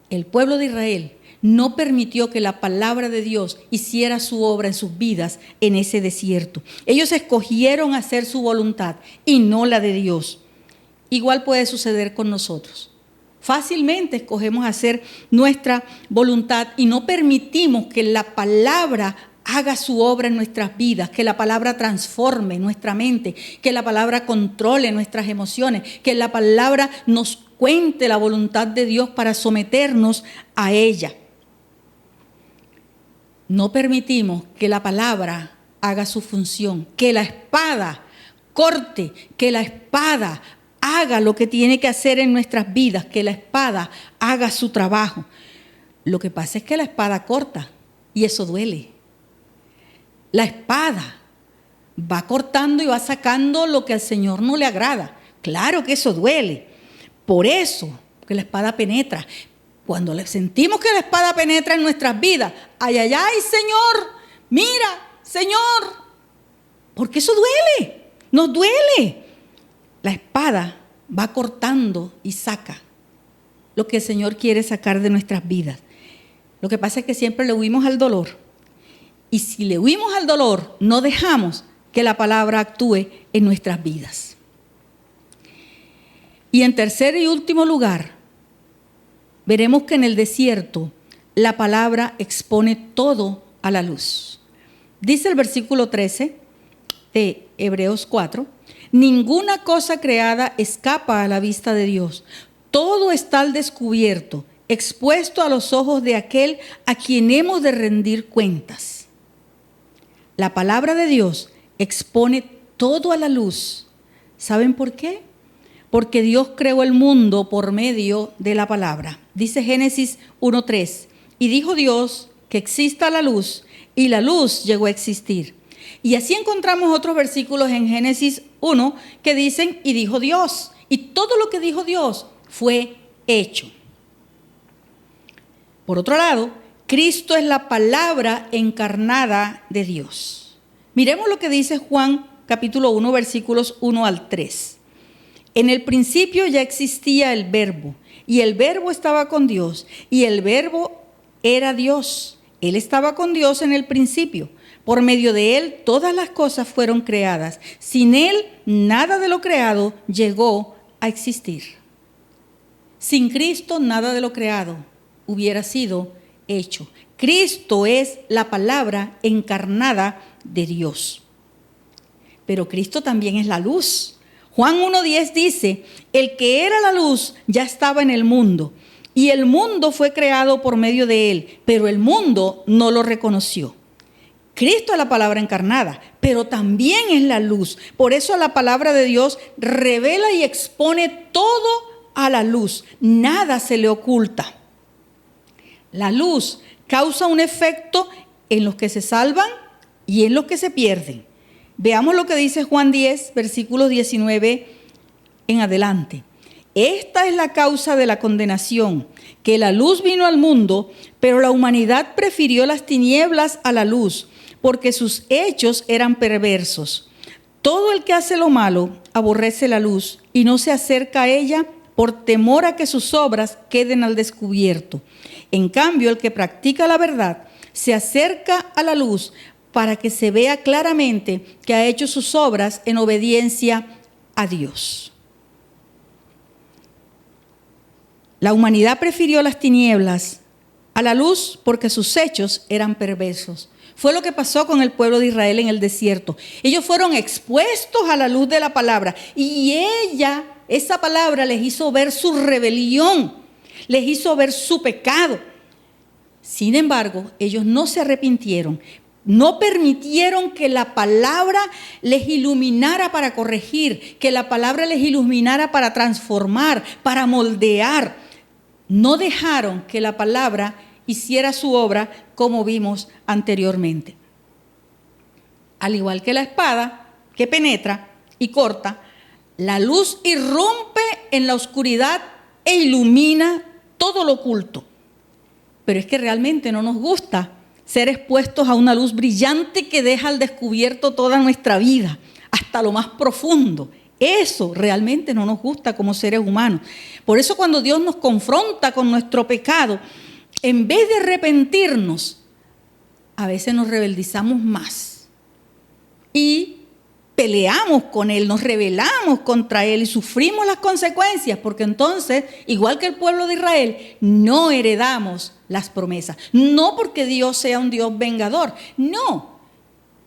El pueblo de Israel no permitió que la palabra de Dios hiciera su obra en sus vidas en ese desierto. Ellos escogieron hacer su voluntad y no la de Dios. Igual puede suceder con nosotros. Fácilmente escogemos hacer nuestra voluntad y no permitimos que la palabra haga su obra en nuestras vidas, que la palabra transforme nuestra mente, que la palabra controle nuestras emociones, que la palabra nos cuente la voluntad de Dios para someternos a ella. No permitimos que la palabra haga su función, que la espada corte, que la espada haga lo que tiene que hacer en nuestras vidas, que la espada haga su trabajo. Lo que pasa es que la espada corta y eso duele. La espada va cortando y va sacando lo que al Señor no le agrada. Claro que eso duele. Por eso que la espada penetra. Cuando le sentimos que la espada penetra en nuestras vidas, ay, ay, ay, Señor, mira, Señor, porque eso duele, nos duele. La espada va cortando y saca lo que el Señor quiere sacar de nuestras vidas. Lo que pasa es que siempre le huimos al dolor. Y si le huimos al dolor, no dejamos que la palabra actúe en nuestras vidas. Y en tercer y último lugar, veremos que en el desierto la palabra expone todo a la luz. Dice el versículo 13 de Hebreos 4, ninguna cosa creada escapa a la vista de Dios. Todo está al descubierto, expuesto a los ojos de aquel a quien hemos de rendir cuentas. La palabra de Dios expone todo a la luz. ¿Saben por qué? Porque Dios creó el mundo por medio de la palabra. Dice Génesis 1:3, y dijo Dios que exista la luz, y la luz llegó a existir. Y así encontramos otros versículos en Génesis 1 que dicen, y dijo Dios, y todo lo que dijo Dios fue hecho. Por otro lado, Cristo es la palabra encarnada de Dios. Miremos lo que dice Juan capítulo 1, versículos 1 al 3. En el principio ya existía el Verbo, y el Verbo estaba con Dios, y el Verbo era Dios. Él estaba con Dios en el principio. Por medio de Él todas las cosas fueron creadas. Sin Él nada de lo creado llegó a existir. Sin Cristo nada de lo creado hubiera sido hecho. Cristo es la palabra encarnada de Dios. Pero Cristo también es la luz. Juan 1:10 dice, el que era la luz ya estaba en el mundo, y el mundo fue creado por medio de él, pero el mundo no lo reconoció. Cristo es la palabra encarnada, pero también es la luz. Por eso la palabra de Dios revela y expone todo a la luz. Nada se le oculta. La luz causa un efecto en los que se salvan y en los que se pierden. Veamos lo que dice Juan 10, versículos 19 en adelante. Esta es la causa de la condenación, que la luz vino al mundo, pero la humanidad prefirió las tinieblas a la luz, porque sus hechos eran perversos. Todo el que hace lo malo aborrece la luz y no se acerca a ella por temor a que sus obras queden al descubierto. En cambio, el que practica la verdad se acerca a la luz para que se vea claramente que ha hecho sus obras en obediencia a Dios. La humanidad prefirió las tinieblas a la luz porque sus hechos eran perversos. Fue lo que pasó con el pueblo de Israel en el desierto. Ellos fueron expuestos a la luz de la palabra y esa palabra les hizo ver su rebelión, les hizo ver su pecado. Sin embargo, ellos no se arrepintieron, no permitieron que la palabra les iluminara para corregir, que la palabra les iluminara para transformar, para moldear. No dejaron que la palabra hiciera su obra como vimos anteriormente. Al igual que la espada que penetra y corta, la luz irrumpe en la oscuridad e ilumina todo lo oculto. Pero es que realmente no nos gusta ser expuestos a una luz brillante que deja al descubierto toda nuestra vida, hasta lo más profundo. Eso realmente no nos gusta como seres humanos. Por eso cuando Dios nos confronta con nuestro pecado, en vez de arrepentirnos, a veces nos rebeldizamos más y peleamos con Él, nos rebelamos contra Él y sufrimos las consecuencias, porque entonces, igual que el pueblo de Israel, no heredamos las promesas. No porque Dios sea un Dios vengador, no.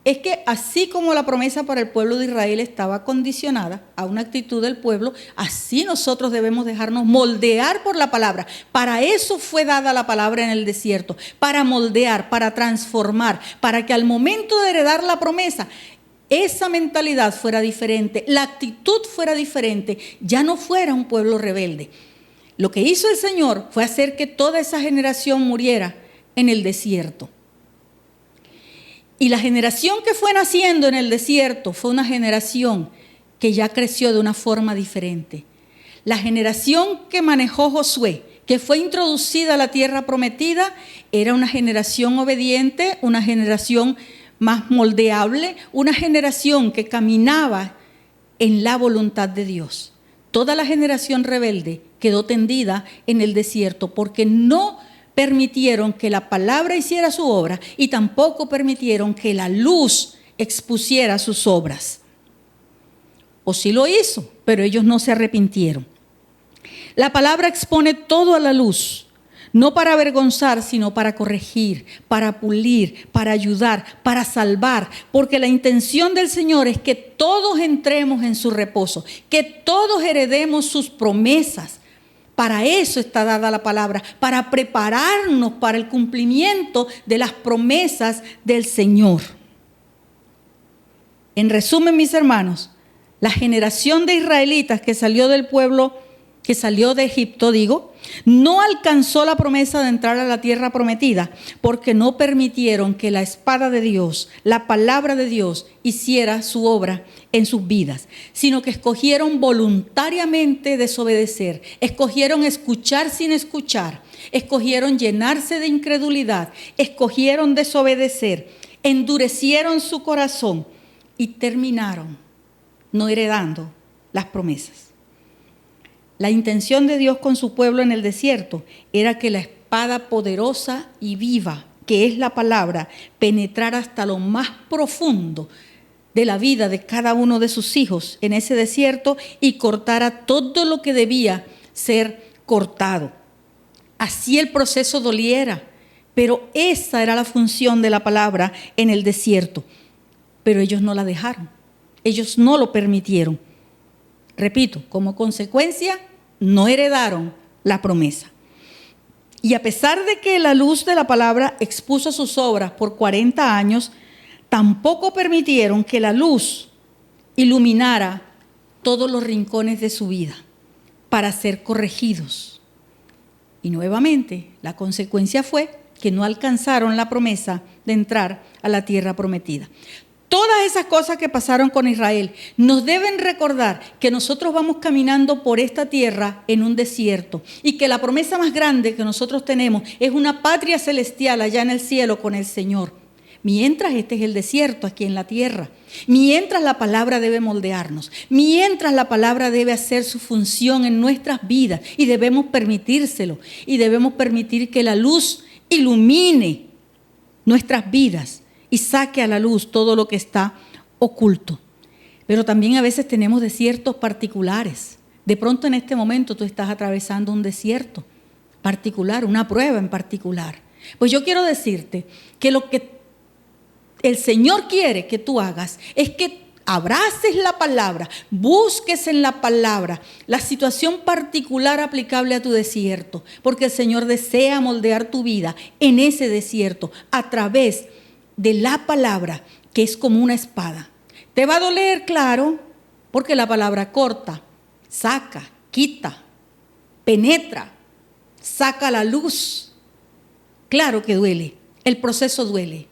Es que así como la promesa para el pueblo de Israel estaba condicionada a una actitud del pueblo, así nosotros debemos dejarnos moldear por la palabra. Para eso fue dada la palabra en el desierto, para moldear, para transformar, para que al momento de heredar la promesa, esa mentalidad fuera diferente, la actitud fuera diferente, ya no fuera un pueblo rebelde. Lo que hizo el Señor fue hacer que toda esa generación muriera en el desierto. Y la generación que fue naciendo en el desierto fue una generación que ya creció de una forma diferente. La generación que manejó Josué, que fue introducida a la tierra prometida, era una generación obediente, una generación más moldeable, una generación que caminaba en la voluntad de Dios. Toda la generación rebelde quedó tendida en el desierto porque no permitieron que la palabra hiciera su obra y tampoco permitieron que la luz expusiera sus obras. O sí lo hizo, pero ellos no se arrepintieron. La palabra expone todo a la luz, no para avergonzar, sino para corregir, para pulir, para ayudar, para salvar, porque la intención del Señor es que todos entremos en su reposo, que todos heredemos sus promesas. Para eso está dada la palabra, para prepararnos para el cumplimiento de las promesas del Señor. En resumen, mis hermanos, la generación de israelitas que salió del pueblo, que salió de Egipto, no alcanzó la promesa de entrar a la tierra prometida porque no permitieron que la espada de Dios, la palabra de Dios, hiciera su obra en sus vidas, sino que escogieron voluntariamente desobedecer, escogieron escuchar sin escuchar, escogieron llenarse de incredulidad, escogieron desobedecer, endurecieron su corazón y terminaron no heredando las promesas. La intención de Dios con su pueblo en el desierto era que la espada poderosa y viva, que es la palabra, penetrara hasta lo más profundo de la vida de cada uno de sus hijos en ese desierto y cortara todo lo que debía ser cortado. Así el proceso doliera, pero esa era la función de la palabra en el desierto. Pero ellos no la dejaron, ellos no lo permitieron. Repito, como consecuencia, no heredaron la promesa. Y a pesar de que la luz de la palabra expuso sus obras por 40 años, tampoco permitieron que la luz iluminara todos los rincones de su vida para ser corregidos. Y nuevamente, la consecuencia fue que no alcanzaron la promesa de entrar a la tierra prometida. Todas esas cosas que pasaron con Israel nos deben recordar que nosotros vamos caminando por esta tierra en un desierto y que la promesa más grande que nosotros tenemos es una patria celestial allá en el cielo con el Señor. Mientras este es el desierto aquí en la tierra, mientras la palabra debe moldearnos, mientras la palabra debe hacer su función en nuestras vidas y debemos permitírselo y debemos permitir que la luz ilumine nuestras vidas y saque a la luz todo lo que está oculto. Pero también a veces tenemos desiertos particulares. De pronto en este momento tú estás atravesando un desierto particular, una prueba en particular. Pues yo quiero decirte que lo que el Señor quiere que tú hagas es que abraces la palabra, busques en la palabra la situación particular aplicable a tu desierto, porque el Señor desea moldear tu vida en ese desierto a través de la palabra, que es como una espada. Te va a doler, claro, porque la palabra corta, saca, quita, penetra, saca la luz. Claro que duele, el proceso duele,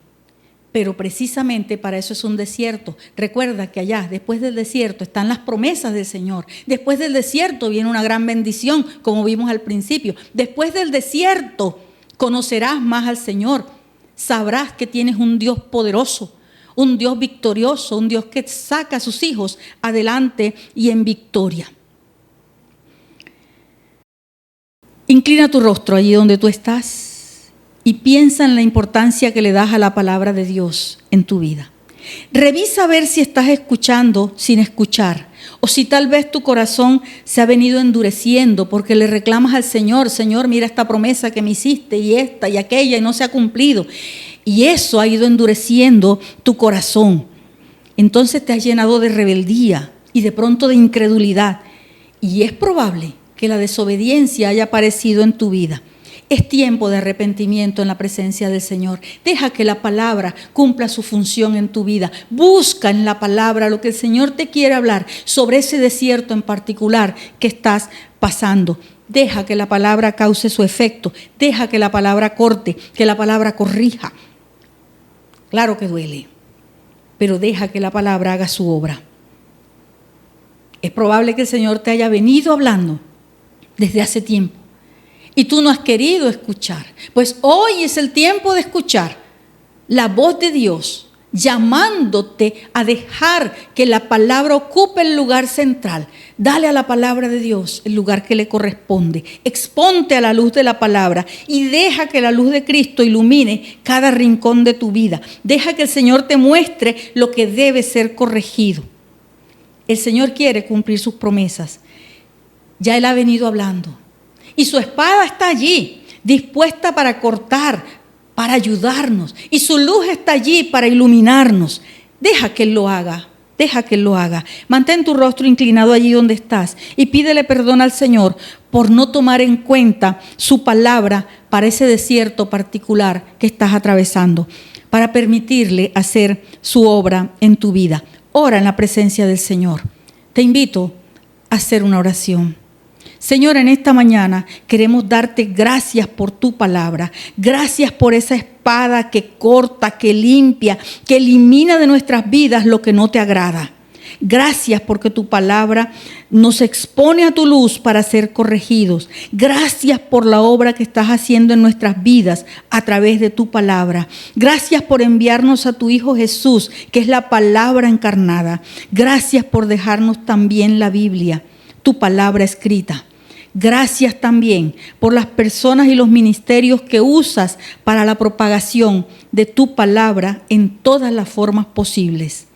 pero precisamente para eso es un desierto. Recuerda que allá, después del desierto, están las promesas del Señor. Después del desierto viene una gran bendición, como vimos al principio. Después del desierto conocerás más al Señor. Sabrás que tienes un Dios poderoso, un Dios victorioso, un Dios que saca a sus hijos adelante y en victoria. Inclina tu rostro allí donde tú estás y piensa en la importancia que le das a la palabra de Dios en tu vida. Revisa a ver si estás escuchando sin escuchar o si tal vez tu corazón se ha venido endureciendo porque le reclamas al Señor: Señor, mira esta promesa que me hiciste y esta y aquella y no se ha cumplido. Y eso ha ido endureciendo tu corazón. Entonces te has llenado de rebeldía y de pronto de incredulidad. Y es probable que la desobediencia haya aparecido en tu vida. Es tiempo de arrepentimiento en la presencia del Señor. Deja que la palabra cumpla su función en tu vida. Busca en la palabra lo que el Señor te quiere hablar sobre ese desierto en particular que estás pasando. Deja que la palabra cause su efecto. Deja que la palabra corte, que la palabra corrija. Claro que duele, pero deja que la palabra haga su obra. Es probable que el Señor te haya venido hablando desde hace tiempo y tú no has querido escuchar. Pues hoy es el tiempo de escuchar la voz de Dios llamándote a dejar que la palabra ocupe el lugar central. Dale a la palabra de Dios el lugar que le corresponde. Exponte a la luz de la palabra y deja que la luz de Cristo ilumine cada rincón de tu vida. Deja que el Señor te muestre lo que debe ser corregido. El Señor quiere cumplir sus promesas. Ya Él ha venido hablando. Y su espada está allí, dispuesta para cortar, para ayudarnos. Y su luz está allí para iluminarnos. Deja que Él lo haga. Deja que Él lo haga. Mantén tu rostro inclinado allí donde estás y pídele perdón al Señor por no tomar en cuenta su palabra para ese desierto particular que estás atravesando, para permitirle hacer su obra en tu vida. Ora en la presencia del Señor. Te invito a hacer una oración. Señor, en esta mañana queremos darte gracias por tu palabra. Gracias por esa espada que corta, que limpia, que elimina de nuestras vidas lo que no te agrada. Gracias porque tu palabra nos expone a tu luz para ser corregidos. Gracias por la obra que estás haciendo en nuestras vidas a través de tu palabra. Gracias por enviarnos a tu Hijo Jesús, que es la palabra encarnada. Gracias por dejarnos también la Biblia, tu palabra escrita. Gracias también por las personas y los ministerios que usas para la propagación de tu palabra en todas las formas posibles.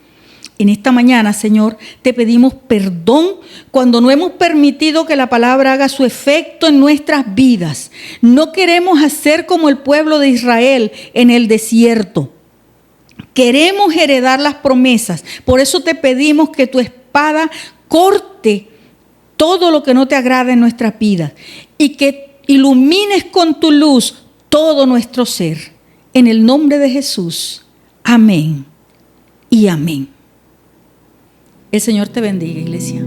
En esta mañana, Señor, te pedimos perdón cuando no hemos permitido que la palabra haga su efecto en nuestras vidas. No queremos hacer como el pueblo de Israel en el desierto. Queremos heredar las promesas. Por eso te pedimos que tu espada corte todo lo que no te agrada en nuestras vidas y que ilumines con tu luz todo nuestro ser. En el nombre de Jesús. Amén y amén. El Señor te bendiga, iglesia.